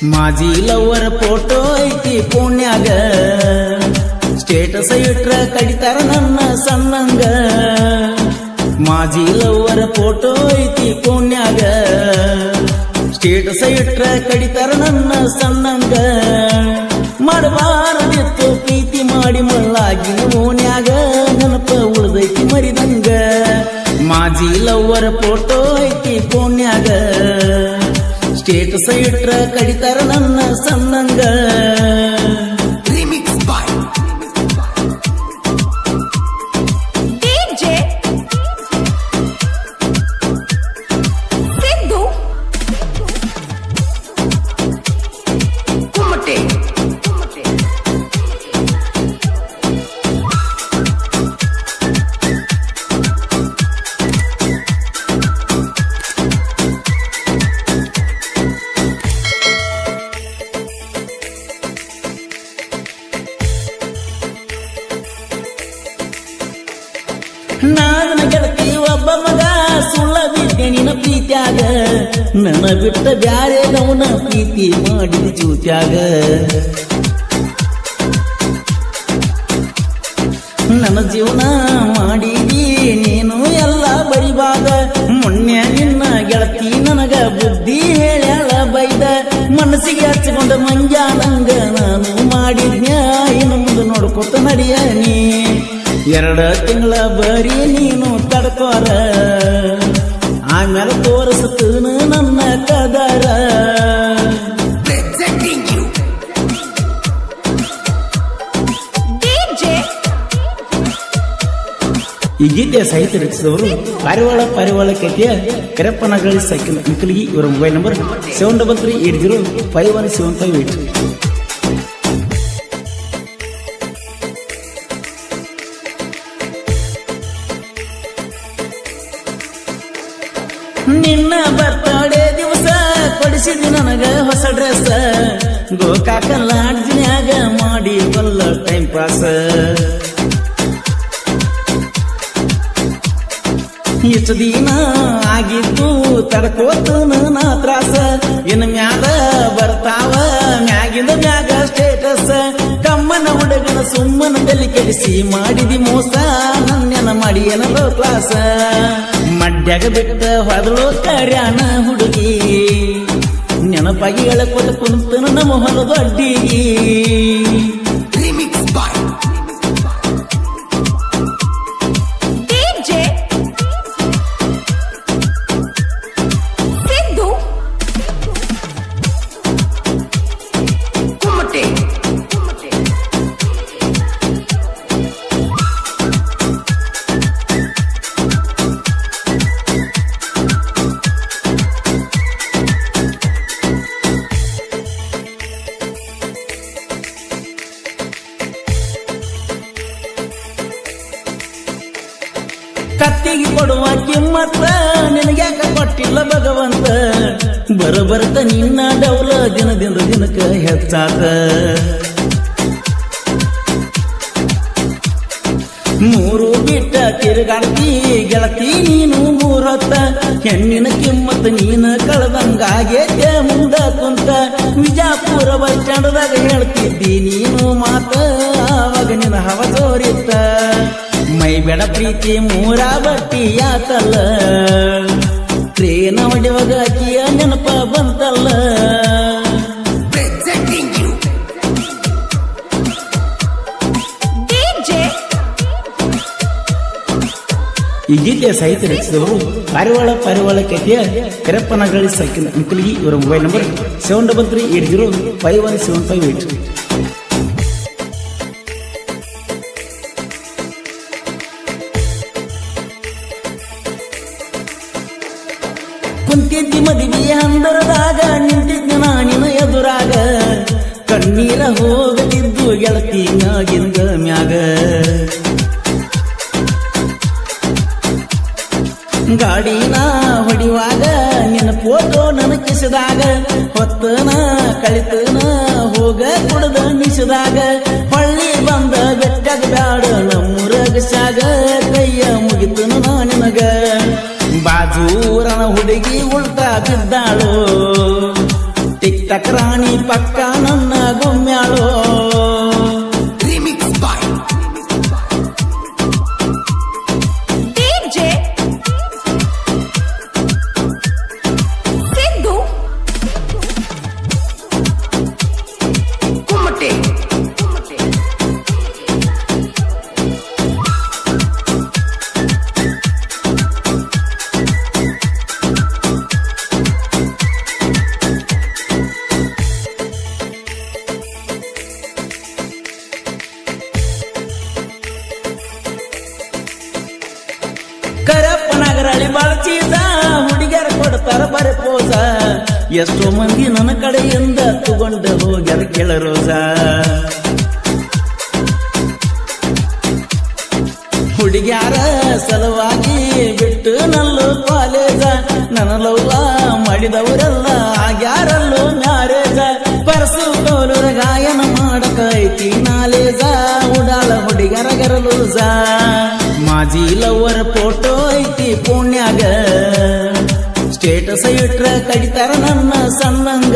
ಮಾಜಿ lover photo ಐತಿ ಪುಣ್ಯಾಗ status ಇಟ್ರ ಕಡಿತಾರ ನನ್ನ ಸಣ್ಣಂಗ ಮಾಜಿ ಲವರ್ ಫೋಟೋ ಐತಿ ಪುಣ್ಯಾಗ ಸ್ಟೇಟಸ್ ಇಟ್ರ ಕಡಿತಾರ ನನ್ನ ಸಣ್ಣಂಗ ಮಾಡಬಾರದಿತ್ತು ಪ್ರೀತಿ ಮಾಡಿ ಮಳ್ಳಾಗಿ ಓನ್ಯಾಗ ನೆನಪ ಉಳ್ದೈತಿ ಮರಿದಂಗ ಮಾಜಿ ಲವರ್ ಫೋಟೋ ಐತಿ ಪುಣ್ಯಾಗ ಸ್ಟೇಟಸ್ ಇಟ್ರ ಕಡಿತಾರ ನನ್ನ ಸಣ್ಣಂಗ ನನ್ನ ಗೆಳತಿ ಒಬ್ಬ ಮಗ ಸುಳ್ಳ ಬಿದ್ದೆ ನಿನ್ನ ಪ್ರೀತ್ಯಾಗ ನನ್ನ ಬಿಟ್ಟ ಬ್ಯಾರೆ ಗೌನ ಪ್ರೀತಿ ಮಾಡಿದ ಚೂತ್ಯಾಗ ನನ್ನ ಜೀವನ ಮಾಡಿದಿ ನೀನು ಎಲ್ಲ ಬರಿಬಾಗ ಮೊನ್ನೆ ನಿನ್ನ ಗೆಳತಿ ನನಗ ಬುದ್ಧಿ ಹೇಳ್ಯಾಳ ಬೈದ ಮನಸ್ಸಿಗೆ ಹಚ್ಚಿಕೊಂಡ ಮಂಜಾನಂಗ ನಾನು ಮಾಡಿದ್ನ್ಯ ಇನ್ನು ಮುಂದೆ ನೋಡ್ಕೊತ ನಡಿಯ ನೀ 2 ತಿಂಗಳ ಬರೀ ನೀನು ತಡ್ಕೋರ ಆಮೇಲೆ ತೋರಿಸುತ್ತೇನು ನನ್ನ ಕದರ ಈ ಗೀತೆಯ ಸಾಹಿತ್ಯ ರಚಿಸಿದವರು ಪಾರಿವಾಳ ಕಥೆಯ ಕರೆಪ್ಪನಗಳಿ ಸೈಕಲ್ ಅಂಕಲ್ಗಿ ಇವರ ಮೊಬೈಲ್ ನಂಬರ್ 7338051758 ನಿನ್ನ ಬರ್ತಡೇ ದಿವಸ ಕೊಡಿಸಿದಿ ನನಗ ಹೊಸ ಡ್ರೆಸ್ ಗೋಕಾಕ ಲಾಡ್ಜಿನ್ಯಾಗ ಮಾಡಿ ಬಲ್ಲ ಟೈಮ್ ಪಾಸ್ ಇಷ್ಟು ದಿನ ಆಗಿದ್ದು ತಡ್ಕೋತನ ನಾ ತ್ರಾಸ ಇನ್ನು ಮ್ಯಾಲ ಬರ್ತಾವ ಮ್ಯಾಗಿಂದ ಮ್ಯಾಗ ಸ್ಟೇಟಸ್ ಕಮ್ಮನ ಹುಡುಗನ ಸುಮ್ಮನ ತಲೆ ಕೆಡಿಸಿ ಮಾಡಿದಿ ಮೋಸ ನನ್ನೆನ ಮಾಡಿ ಏನೋ ಕ್ಲಾಸ ಮಡ್ಯಾಗ ಬಿಟ್ಟ ಹೊದಳು ಕರ್ಯಾನ ಹುಡುಗಿ ನೆನಪಾಗಿ ಎಳಕೊತ ಕುಂತನ ನಮ್ಮ ಹೊಲದ ಅಡ್ಡಿಗಿ ಕತ್ತಿಗೆ ಕೊಡುವ ಕಿಮ್ಮತ್ತ ನಿನಗ್ಯಾಕ ಕೊಟ್ಟಿಲ್ಲ ಭಗವಂತ ಬರಬರ್ತ ನಿನ್ನ ಡೌಲ ದಿನದಿಂದ ದಿನಕ್ಕ ಹೆಚ್ಚಾತ ಮೂರು ಬಿಟ್ಟ ತಿರುಗಾಡ್ತಿ ಗೆಳತಿ ನೀನು 3 ಹೊತ್ತ ಹೆಣ್ಣಿನ ಕಿಮ್ಮತ್ತ ನೀನ ಕಳೆದಂಗಾಗೇತೆ ಮುಂದ ಕುಂತ ವಿಜಾಪುರ ಬಸ್ ಸ್ಟ್ಯಾಂಡ್ದಾಗ ಹೇಳ್ತಿದ್ದಿ ನೀನು ಮಾತ ಆವಾಗ ನಿನ್ನ ಹವ ಜೋರಿತ್ತ ಮೈ ಬೆಡ ಪ್ರೀತಿ 3 ಬಟ್ಟಿ ಆತಲ್ಲ ಟ್ರೇನ ಹೊಡೆವಾಗ ಅಕ್ಕಿಯ ನೆನಪ ಬಂತಲ್ಲ ಈ ಗೀತೆಯ ಸಾಹಿತ್ಯ ರಚಿಸಿದವರು ಪಾರಿವಾಳ ಕಥೆಯ ಕರೆಪ್ಪನಗಳಿ ಸೈಕಲ್ ಅಂಕಲ್ಗಿ ಇವರ ಮೊಬೈಲ್ ನಂಬರ್ 7338051758 ಕುಂತಿದ್ದಿ ಮದುವೆಯ ಹಂದರದಾಗ ನಿಂತಿದ್ದ ನಾನಿನ ಎದುರಾಗ ಕಣ್ಣೀರ ಹೋಗದಿದ್ದು ಗೆಳತಿ ಮ್ಯಾಗಿಂದ ಮ್ಯಾಗ ಗಾಡಿನ ಹೊಡಿವಾಗ ನಿನ್ನ ಫೋಟೋ ನನ್ನ ಕಿಸದಾಗ ಹೊತ್ತನ ಕಳಿತನ ಹೋಗ ಕುಡ್ದ ನಿಸದಾಗ ಹೊಳ್ಳಿ ಬಂದ ಬೆಟ್ಟಗ ಬ್ಯಾಡ ನಮ್ಮೂರಗಸಾಗ ಕೈಯ ಮುಗಿತನು ನಾ ನಿನಗ ಬಾಜೂರನ ಹುಡುಗಿ ಉಲ್ಟಾ ಬಿದ್ದಾಳು ಟಿಕ್ಕ ಟಕರಾಣಿ ಪಕ್ಕ ನನ್ನ ಗೊಮ್ಮ್ಯಾಳೋ ರಿಮಿಕ್ಸ್ ಬಾಯ್ ಸಿದ್ದು ಕುಮ್ಮಟೆ ಕರಪ್ಪನಗರಳಿ ಬಳಸಿದ ಹುಡುಗಿಯರ ಕೊಡ್ತಾರ ಬರೆ ಪೋಸ ಎಷ್ಟೋ ಮಂದಿ ನನ್ನ ಕಡೆಯಿಂದ ತಗೊಂಡು ಹೋಗ್ಯಾರ ಕೆಳ ರೋಜ ಹುಡುಗ್ಯಾರ ಸಲುವಾಗಿ ಬಿಟ್ಟು ನಲ್ಲು ಕಾಲೇಜ ನನ್ನ ಲವ್ವ ಮಾಡಿದವರೆಲ್ಲ ಆಗ್ಯಾರಲ್ಲೋ ಮ್ಯಾರೇಜ ಪರಸು ಕೋಲೂರ ಗಾಯನ ಮಾಡಕೈತಿ ನಾಲೇಜ ಉಡಾಳ ಹುಡುಗರ ಗರಲೂಜ ಮಾಜಿ ಲವ್ವರ ಫೋಟೋ ಐತಿ ಪುಣ್ಯಾಗ ಸ್ಟೇಟಸ್ ಇಟ್ರ ಕಡಿತಾರ ನನ್ನ ಸಣ್ಣಂಗ